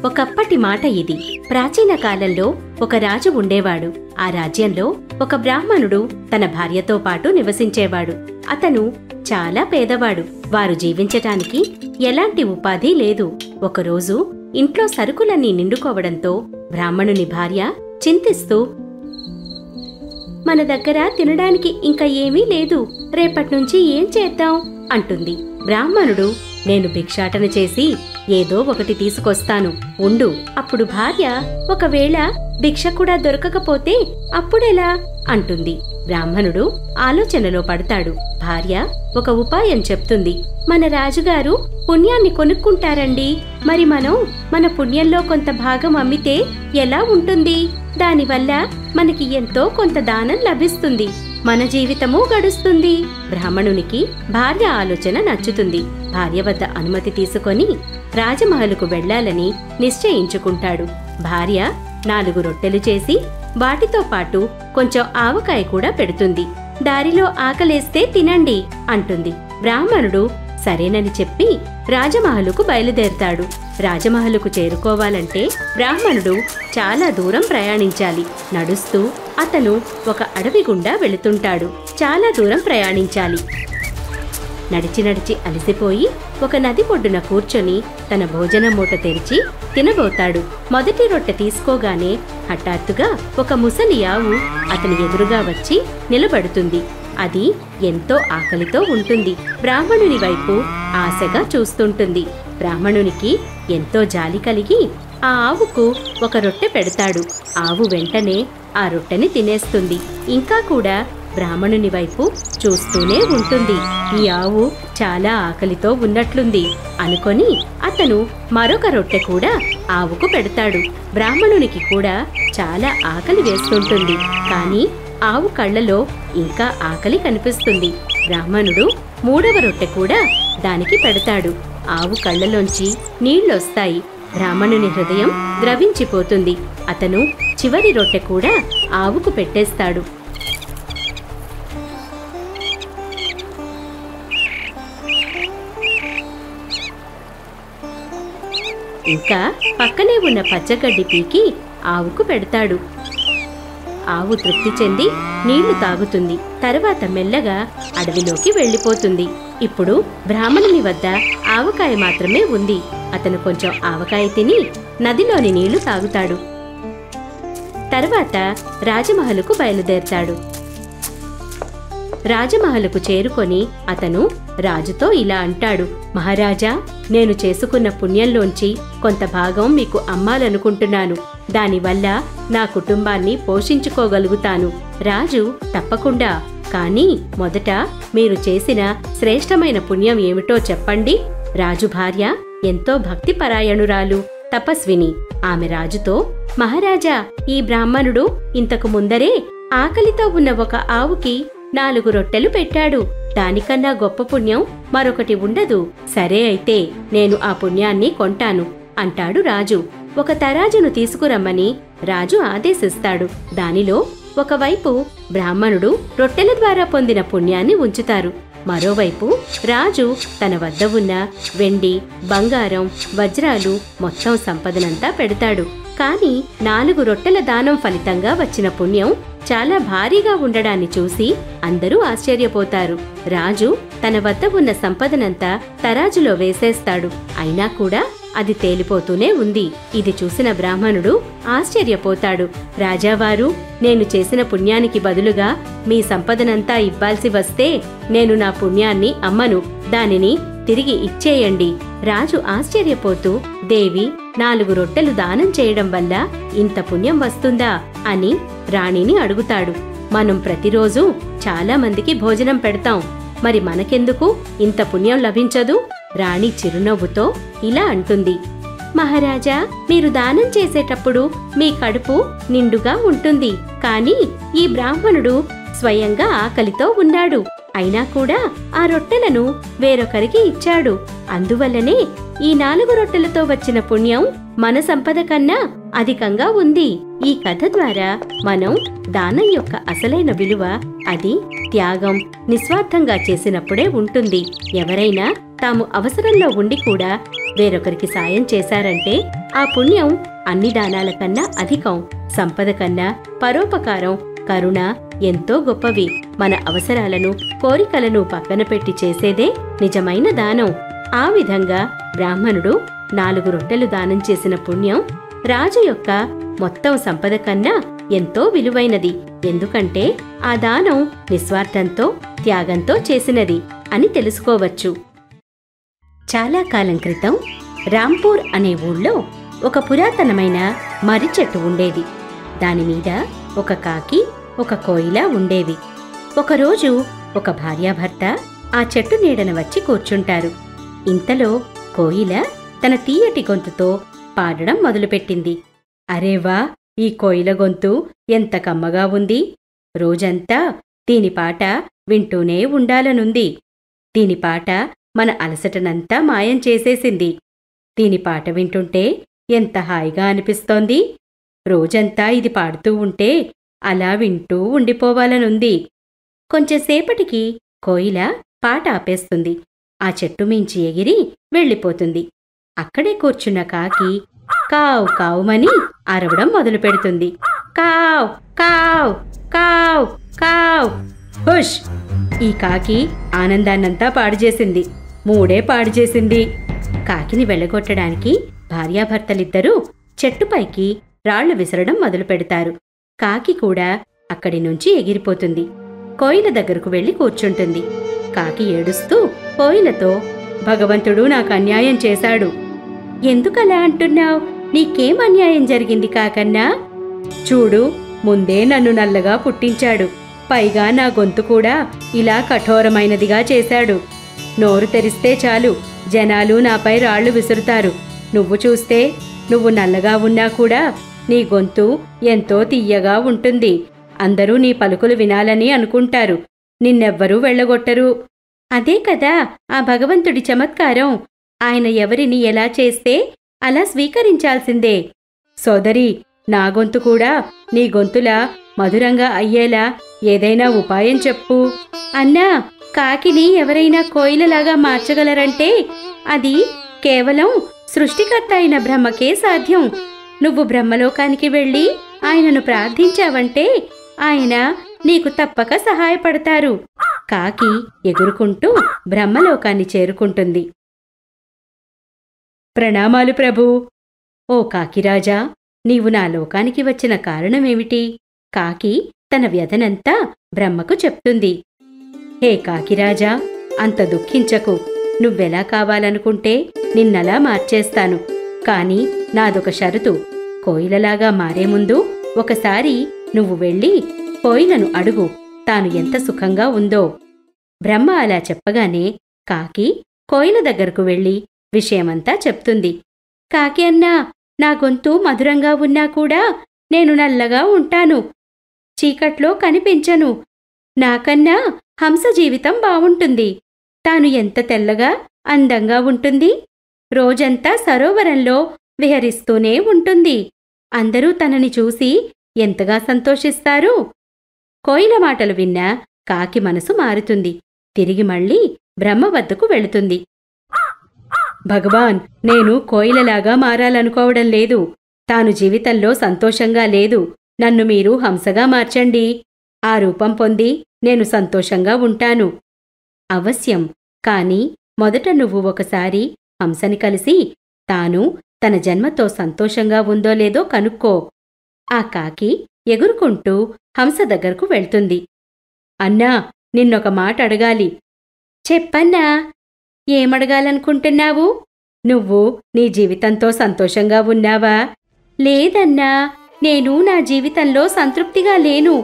ఒకప్పటి మాట ఇది. ప్రాచీన కాలంలో ఒక రాజు ఉండేవాడు. ఆ రాజ్యంలో ఒక బ్రాహ్మణుడు తన భార్యతో పాటు నివసించేవాడు. అతను చాలా పేదవాడు. వారు జీవించటానికి ఎలాంటి ఉపాధి లేదు. ఒకరోజు ఇంట్లో సరుకులన్నీ నిండుకోవడంతో బ్రాహ్మణుని భార్య చింతిస్తూ, మన దగ్గర తినడానికి ఇంకా ఏమీ లేదు, రేపట్నుంచి ఏం చేద్దాం అంటుంది. బ్రాహ్మణుడు, నేను భిక్షాటన చేసి ఏదో ఒకటి తీసుకొస్తాను, ఉండు. అప్పుడు భార్య, ఒకవేళ భిక్ష కూడా దొరకకపోతే అప్పుడెలా అంటుంది. బ్రాహ్మణుడు ఆలోచనలో పడతాడు. భార్య ఒక ఉపాయం చెప్తుంది. మన రాజుగారు పుణ్యాన్ని కొనుక్కుంటారండి. మరి మనం మన పుణ్యంలో కొంత భాగం అమ్మితే ఎలా ఉంటుంది? దానివల్ల మనకి ఎంతో కొంత దానం లభిస్తుంది, మన జీవితము గడుస్తుంది. బ్రాహ్మణునికి భార్య ఆలోచన నచ్చుతుంది. భార్య వద్ద అనుమతి తీసుకొని రాజమహలుకు వెళ్లాలని నిశ్చయించుకుంటాడు. భార్య 4 రొట్టెలు చేసి వాటితో పాటు కొంచెం ఆవకాయ కూడా పెడుతుంది. దారిలో ఆకలేస్తే తినండి అంటుంది. బ్రాహ్మణుడు సరేనని చెప్పి రాజమహలుకు బయలుదేరతాడు. రాజమహలుకు చేరుకోవాలంటే బ్రాహ్మణుడు చాలా దూరం ప్రయాణించాలి. నడుస్తూ అతను ఒక అడవి గుండా వెళుతుంటాడు. చాలా దూరం ప్రయాణించాలి. నడిచి నడిచి అలసిపోయి ఒక నది ఒడ్డున కూర్చొని తన భోజనం మూట తెరిచి తినబోతాడు. మొదటి రొట్టె తీసుకోగానే హఠాత్తుగా ఒక ముసలి ఆవు అతని ఎదురుగా వచ్చి నిలబడుతుంది. అది ఎంతో ఆకలితో ఉంటుంది. బ్రాహ్మణుని వైపు ఆశగా చూస్తుంటుంది. బ్రాహ్మణునికి ఎంతో జాలి కలిగి ఆ ఆవుకు ఒక రొట్టె పెడతాడు. ఆవు వెంటనే ఆ రొట్టెని తినేస్తుంది. ఇంకా కూడా బ్రాహ్మణుని వైపు చూస్తూనే ఉంటుంది. ఈ ఆవు చాలా ఆకలితో ఉన్నట్లుంది అనుకొని అతను మరొక రొట్టె కూడా ఆవుకు పెడతాడు. బ్రాహ్మణునికి కూడా చాలా ఆకలి వేస్తుంటుంది. కానీ ఆవు కళ్ళలో ఇంకా ఆకలి కనిపిస్తుంది. బ్రాహ్మణుడు 3వ రొట్టె కూడా దానికి పెడతాడు. ఆవు కళ్ళలోంచి నీళ్లొస్తాయి. బ్రాహ్మణుని హృదయం ద్రవించిపోతుంది. అతను చివరి రొట్టె కూడా ఆవుకు పెట్టేస్తాడు. ఇంకా పక్కనే ఉన్న పచ్చగడ్డి పీకి ఆవుకు పెడతాడు. ఆవు తృప్తి చెంది నీళ్లు తాగుతుంది. తర్వాత మెల్లగా అడవిలోకి వెళ్లిపోతుంది. ఇప్పుడు బ్రాహ్మణుని వద్ద ఆవకాయ మాత్రమే ఉంది. అతను కొంచెం ఆవకాయ తిని నదిలోని నీళ్లు తాగుతాడు. తర్వాత రాజమహలుకు బయలుదేరతాడు. రాజమహలుకు చేరుకొని అతను రాజుతో ఇలా అంటాడు, మహారాజా, నేను చేసుకున్న పుణ్యంలోంచి కొంత భాగం మీకు అమ్మాలనుకుంటున్నాను. దానివల్ల నా కుటుంబాన్ని పోషించుకోగలుగుతాను. రాజు, తప్పకుండా, కానీ మొదట మీరు చేసిన శ్రేష్టమైన పుణ్యం ఏమిటో చెప్పండి. రాజు భార్య ఎంతో భక్తిపరాయణురాలు, తపస్విని. ఆమె రాజుతో, మహారాజా, ఈ బ్రాహ్మణుడు ఇంతకు ముందరే ఆకలితో ఉన్న ఒక ఆవుకి 4 రొట్టెలు పెట్టాడు. దానికన్నా గొప్ప పుణ్యం మరొకటి ఉండదు. సరే అయితే నేను ఆ పుణ్యాన్ని కొంటాను అంటాడు రాజు. ఒక తరాజును తీసుకురమ్మని రాజు ఆదేశిస్తాడు. దానిలో ఒకవైపు బ్రాహ్మణుడు రొట్టెల ద్వారా పొందిన పుణ్యాన్ని ఉంచుతారు. మరోవైపు రాజు తన వద్ద ఉన్న వెండి, బంగారం, వజ్రాలు, మొత్తం సంపదనంతా పెడతాడు. కాని 4 రొట్టెల దానం ఫలితంగా వచ్చిన పుణ్యం చాలా భారీగా ఉండడాన్ని చూసి అందరూ ఆశ్చర్యపోతారు. రాజు తన వద్ద ఉన్న సంపదనంతా తరాజులో వేసేస్తాడు. అయినా కూడా అది తేలిపోతూనే ఉంది. ఇది చూసిన బ్రాహ్మణుడు ఆశ్చర్యపోతాడు. రాజావారు, నేను చేసిన పుణ్యానికి బదులుగా మీ సంపదనంతా ఇవ్వాల్సి వస్తే నేను నా పుణ్యాన్ని అమ్మను, దానిని తిరిగి ఇచ్చేయండి. రాజు ఆశ్చర్యపోతూ, దేవి, 4 రొట్టెలు దానం చేయడం వల్ల ఇంత పుణ్యం వస్తుందా అని రాణిని అడుగుతాడు. మనం ప్రతిరోజు చాలా మందికి భోజనం పెడతాం, మరి మనకెందుకు ఇంత పుణ్యం లభించదు? రాణి చిరునవ్వుతో ఇలా అంటుంది, మహారాజా, మీరు దానం చేసేటప్పుడు మీ కడుపు నిండుగా ఉంటుంది. కానీ ఈ బ్రాహ్మణుడు స్వయంగా ఆకలితో ఉన్నాడు. అయినా కూడా ఆ రొట్టెలను వేరొకరికి ఇచ్చాడు. అందువల్లనే ఈ 4 రొట్టెలతో వచ్చిన పుణ్యం మన సంపద కన్నా అధికంగా ఉంది. ఈ కథ ద్వారా మనం దానం యొక్క అసలైన విలువ అది త్యాగం, నిస్వార్థంగా చేసినప్పుడే ఉంటుంది. ఎవరైనా తాము అవసరంలో ఉండి కూడా వేరొకరికి సాయం చేశారంటే ఆ పుణ్యం అన్ని దానాల కన్నా అధికం. సంపద కన్నా పరోపకారం, కరుణ ఎంతో గొప్పవి. మన అవసరాలను, కోరికలను పక్కన పెట్టి చేసేదే నిజమైన దానం. ఆ విధంగా బ్రాహ్మణుడు 4 రొట్టెలు దానం చేసిన పుణ్యం రాజు యొక్క మొత్తం సంపద కన్నా ఎంతో విలువైనది. ఎందుకంటే ఆ దానం నిస్వార్థంతో, త్యాగంతో చేసినది అని తెలుసుకోవచ్చు. చాలా కాలం క్రితం రాంపూర్ అనే ఊళ్ళో ఒక పురాతనమైన మర్రి చెట్టు ఉండేది. దానిమీద ఒక కాకి, ఒక కోయిల ఉండేవి. ఒకరోజు ఒక భార్యాభర్త ఆ చెట్టు నీడన వచ్చి కూర్చుంటారు. ఇంతలో కోయిల తన తీయటి గొంతుతో పాడడం మొదలుపెట్టింది. అరేవా, ఈ కోయిల గొంతు ఎంత కమ్మగా ఉంది! రోజంతా దీని పాట వింటూనే ఉండాలనుంది. దీని పాట మన అలసటనంతా మాయం చేసేసింది. దీని పాట వింటుంటే ఎంత హాయిగా అనిపిస్తోంది! రోజంతా ఇది పాడుతూ ఉంటే అలా వింటూ ఉండిపోవాలనుంది. కొంచెంసేపటికి కోయిల పాట ఆపేస్తుంది. ఆ చెట్టు మించి ఎగిరి వెళ్ళిపోతుంది. అక్కడే కూర్చున్న కాకి కావ్ కావుమని అరవడం మొదలుపెడుతుంది. కావ్ కావ్ కావ్ కావ్. హుష్! ఈ కాకి ఆనందాన్నంతా పాడుచేసింది. 3 పాడుచేసింది. కాకిని వెళ్ళగొట్టడానికి భార్యాభర్తలిద్దరూ చెట్టుపైకి రాళ్లు విసరడం మొదలుపెడతారు. కాకి కూడా అక్కడి నుంచి ఎగిరిపోతుంది. కోయిల దగ్గరకు వెళ్లి కూర్చుంటుంది. కాకి ఏడుస్తూ కోయిలతో, భగవంతుడు నాకు అన్యాయం చేశాడు. ఎందుకలా అంటున్నావ్? నీకేం అన్యాయం జరిగింది కాకన్నా? చూడు, ముందే నన్ను నల్లగా పుట్టించాడు. పైగా నా గొంతు కూడా ఇలా కఠోరమైనదిగా చేశాడు. నోరు తెరిస్తే చాలు జనాలు నాపై రాళ్లు విసురుతారు. నువ్వు చూస్తే నువ్వు నల్లగా ఉన్నా కూడా నీ గొంతు ఎంతో తియ్యగా ఉంటుంది. అందరూ నీ పలుకులు వినాలని అనుకుంటారు. నిన్నెవ్వరూ వెళ్ళగొట్టరు. అదే కదా ఆ భగవంతుడి చమత్కారం. ఆయన ఎవరిని ఎలా చేస్తే అలా స్వీకరించాల్సిందే. సోదరి, నా గొంతు కూడా నీ గొంతులా మధురంగా అయ్యేలా ఏదైనా ఉపాయం చెప్పు. అన్నా, కాకిని ఎవరైనా కోయిలలాగా మార్చగలరంటే అది కేవలం సృష్టికర్త అయిన బ్రహ్మకే సాధ్యం. నువ్వు బ్రహ్మలోకానికి వెళ్ళి ఆయనను ప్రార్థించావంటే ఆయన నీకు తప్పక సహాయపడతారు. కాకి ఎగురుకుంటూ బ్రహ్మలోకాన్ని చేరుకుంటుంది. ప్రణామాలు ప్రభూ. ఓ కాకిరాజా, నీవు నా లోకానికి వచ్చిన కారణమేమిటి? కాకి తన వ్యధనంతా బ్రహ్మకు చెప్తుంది. హే కాకిరాజా, అంత దుఃఖించకు. నువ్వెలా కావాలనుకుంటే నిన్నలా మార్చేస్తాను. కాని నాదొక షరతు. కోయిలలాగా మారే ముందు ఒకసారి నువ్వు వెళ్ళి కోయిలను అడుగు, తాను ఎంత సుఖంగా ఉందో. బ్రహ్మ అలా చెప్పగానే కాకి కోయిల దగ్గరకు వెళ్ళి విషయమంతా చెప్తుంది. కాకి అన్నా, నా గొంతు మధురంగా ఉన్నా కూడా నేను నల్లగా ఉంటాను. చీకట్లో కనిపించను. నాకన్నా హంస జీవితం బావుంటుంది. తాను ఎంత తెల్లగా, అందంగా ఉంటుంది. రోజంతా సరోవరంలో విహరిస్తూనే ఉంటుంది. అందరూ తనని చూసి ఎంతగా సంతోషిస్తారు. కోయిల మాటలు విన్నా కాకి మనసు మారుతుంది. తిరిగి మళ్ళీ బ్రహ్మ వద్దకు వెళుతుంది. భగవాన్, నేను కోయిలలాగా మారాలనుకోవడం లేదు. తాను జీవితంలో సంతోషంగా లేదు. నన్ను మీరు హంసగా మార్చండి. ఆ రూపం పొంది నేను సంతోషంగా ఉంటాను. అవశ్యం. కాని మొదట నువ్వు ఒకసారి హంసని కలిసి తాను తన జన్మతో సంతోషంగా ఉందో లేదో కనుక్కో. ఆ కాకి ఎగురుకుంటూ హంస దగ్గరకు వెళ్తుంది. అన్నా, నిన్నొక మాట అడగాలి. చెప్పన్నా. ఏమడగాలనుకుంటున్నావు? నువ్వు నీ జీవితంతో సంతోషంగా ఉన్నావా? లేదన్నా, నేను నా జీవితంలో సంతృప్తిగా లేను.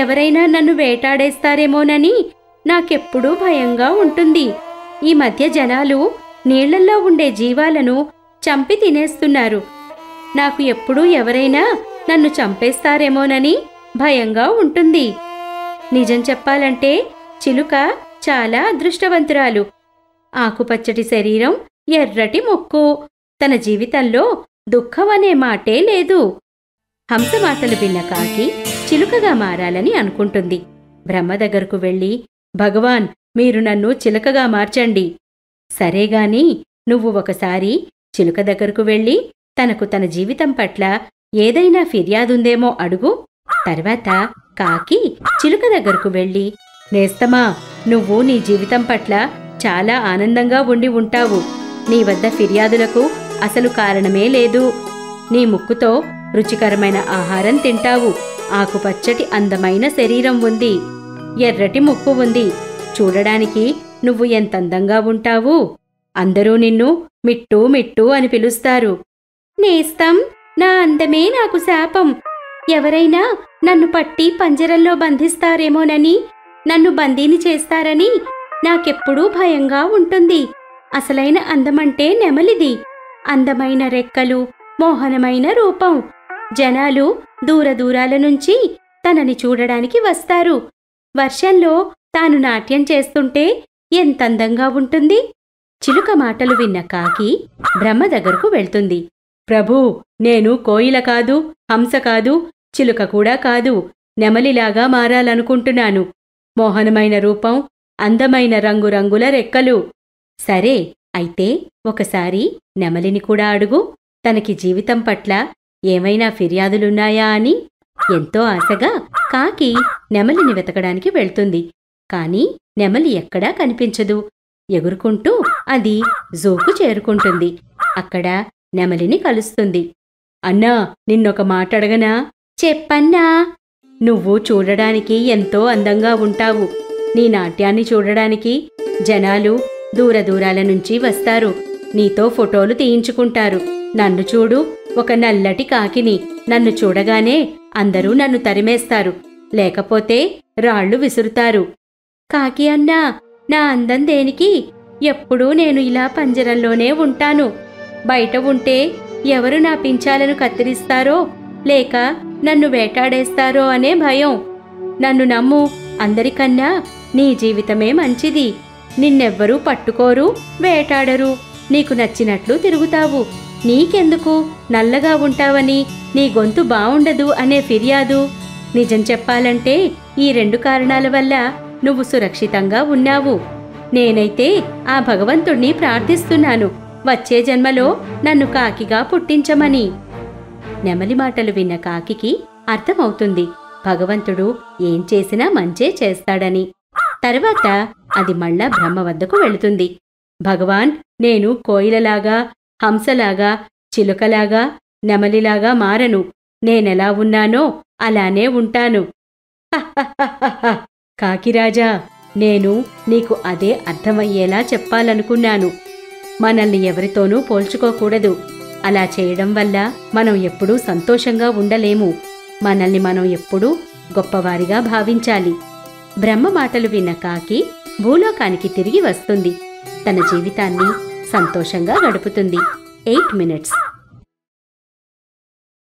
ఎవరైనా నన్ను వేటాడేస్తారేమోనని నాకెప్పుడూ భయంగా ఉంటుంది. ఈ మధ్య జనాలు నీళ్లల్లో ఉండే జీవాలను చంపి తినేస్తున్నారు. నాకు ఎప్పుడూ ఎవరైనా నన్ను చంపేస్తారేమోనని భయంగా ఉంటుంది. నిజం చెప్పాలంటే చిలుక చాలా అదృష్టవంతురాలు. ఆకుపచ్చటి శరీరం, ఎర్రటి ముక్కు. తన జీవితంలో దుఃఖమనే మాటే లేదు. హంస మాటలు విన్న కాకి చిలుకగా మారాలని అనుకుంటుంది. బ్రహ్మ దగ్గరకు వెళ్ళి, భగవాన్, మీరు నన్ను చిలుకగా మార్చండి. సరేగాని నువ్వు ఒకసారి చిలుక దగ్గరకు వెళ్ళి తన జీవితం పట్ల ఏదైనా ఫిర్యాదుందేమో అడుగు. తర్వాత కాకి చిలుక దగ్గరకు వెళ్ళి, నేస్తమా, నువ్వు నీ జీవితం పట్ల చాలా ఆనందంగా ఉండి ఉంటావు. నీ వద్ద ఫిర్యాదులకు అసలు కారణమే లేదు. నీ ముక్కుతో రుచికరమైన ఆహారం తింటావు. ఆకుపచ్చటి అందమైన శరీరం ఉంది. ఎర్రటి ముక్కు ఉంది. చూడడానికి నువ్వు ఎంతందంగా ఉంటావు. అందరూ నిన్ను మిట్టూ మిట్టూ అని పిలుస్తారు. నేస్తం, నా అందమే నాకు శాపం. ఎవరైనా నన్ను పట్టి పంజరంలో బంధిస్తారేమోనని, నన్ను బందీని చేస్తారని నాకెప్పుడూ భయంగా ఉంటుంది. అసలైన అందమంటే నెమలిది. అందమైన రెక్కలు, మోహనమైన రూపం. జనాలు దూరదూరాల నుంచి తనని చూడడానికి వస్తారు. వర్షంలో తాను నాట్యం చేస్తుంటే ఎంతందంగా ఉంటుంది. చిలుక మాటలు విన్న కాకి బ్రహ్మ దగ్గరకు వెళ్తుంది. ప్రభూ, నేను కోయిల కాదు, హంస కాదు, చిలుక కూడా కాదు. నెమలిలాగా మారాలనుకుంటున్నాను. మోహనమైన రూపం, అందమైన రంగురంగుల రెక్కలు. సరే, అయితే ఒకసారి నెమలిని కూడా అడుగు. తనకి జీవితం పట్ల ఏమైనా ఫిర్యాదులున్నాయా అని. ఎంతో ఆశగా కాకి నెమలిని వెతకడానికి వెళ్తుంది. కాని నెమలి ఎక్కడా కనిపించదు. ఎగురుకుంటూ అది జూకు చేరుకుంటుంది. అక్కడ నెమలిని కలుస్తుంది. అన్నా, నిన్నొక మాటడగనా? చెప్పన్నా. నువ్వు చూడడానికి ఎంతో అందంగా ఉంటావు. నీ నాట్యాన్ని చూడడానికి జనాలు దూరదూరాల నుంచి వస్తారు. నీతో ఫోటోలు తీయించుకుంటారు. నన్ను చూడు, ఒక నల్లటి కాకిని. నన్ను చూడగానే అందరూ నన్ను తరిమేస్తారు, లేకపోతే రాళ్లు విసురుతారు. కాకి అన్నా, నా అందం దేనికి? ఎప్పుడూ నేను ఇలా పంజరంలోనే ఉంటాను. బయట ఉంటే ఎవరు నా పించాలను కత్తిరిస్తారో, లేక నన్ను వేటాడేస్తారో అనే భయం. నన్ను నమ్ము, అందరికన్నా నీ జీవితమే మంచిది. నిన్నెవ్వరూ పట్టుకోరు, వేటాడరు. నీకు నచ్చినట్లు తిరుగుతావు. నీకెందుకు నల్లగా ఉంటావని, నీ గొంతు బావుండదు అనే ఫిర్యాదు? నిజం చెప్పాలంటే ఈ 2 కారణాల వల్ల నువ్వు సురక్షితంగా ఉన్నావు. నేనైతే ఆ భగవంతుణ్ణి ప్రార్థిస్తున్నాను, వచ్చే జన్మలో నన్ను కాకిగా పుట్టించమని. నెమలి మాటలు విన్న కాకికి అర్థమవుతుంది, భగవంతుడు ఏం చేసినా మంచే చేస్తాడని. తర్వాత అది మళ్ళా బ్రహ్మ వద్దకు వెళుతుంది. భగవాన్, నేను కోయిలలాగా, హంసలాగా, చిలుకలాగా, నెమలిలాగా మారను. నేనెలా ఉన్నానో అలానే ఉంటాను. కాకిరాజా, నేను నీకు అదే అర్థమయ్యేలా చెప్పాలనుకున్నాను. మనల్ని ఎవరితోనూ పోల్చుకోకూడదు. అలా చేయడం వల్ల మనం ఎప్పుడూ సంతోషంగా ఉండలేము. మనల్ని మనం ఎప్పుడూ గొప్పవారిగా భావించాలి. బ్రహ్మ మాటలు విన్న కాకి భూలోకానికి తిరిగి వస్తుంది. తన జీవితాన్ని సంతోషంగా గడుపుతుంది. 8 minutes